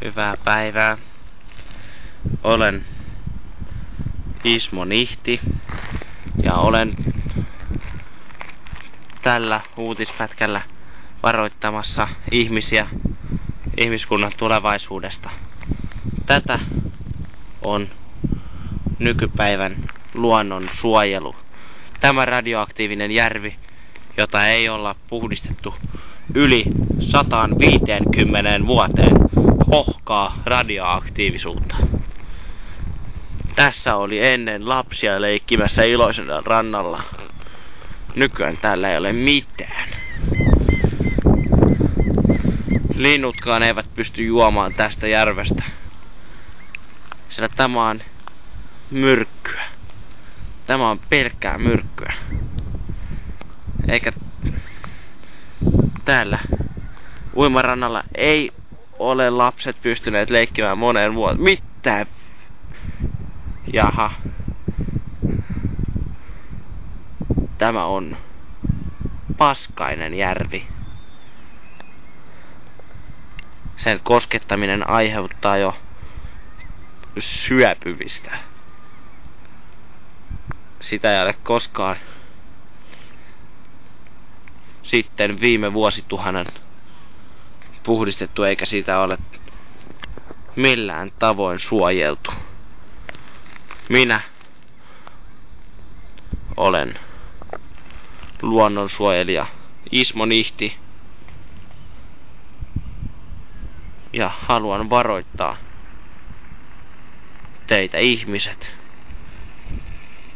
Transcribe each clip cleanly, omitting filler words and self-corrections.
Hyvää päivää. Olen Ismo Nihti ja olen tällä uutispätkällä varoittamassa ihmisiä ihmiskunnan tulevaisuudesta. Tätä on nykypäivän luonnon suojelu. Tämä radioaktiivinen järvi, jota ei olla puhdistettu yli 150 vuoteen, hohkaa radioaktiivisuutta. Tässä oli ennen lapsia leikkimässä iloisena rannalla. Nykyään täällä ei ole mitään. Linnutkaan eivät pysty juomaan tästä järvestä, sillä tämä on myrkkyä. Tämä on pelkkää myrkkyä. Eikä täällä uimarannalla ei ole lapset pystyneet leikkimään moneen vuoteen. Mitä? Jaha. Tämä on paskainen järvi. Sen koskettaminen aiheuttaa jo syöpymistä. Sitä ei ole koskaan sitten viime vuosituhannen puhdistettu, eikä sitä ole millään tavoin suojeltu. Minä olen luonnonsuojelija Ismo Nihti ja haluan varoittaa teitä ihmiset.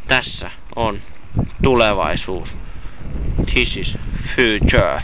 Tässä on tulevaisuus. This is future.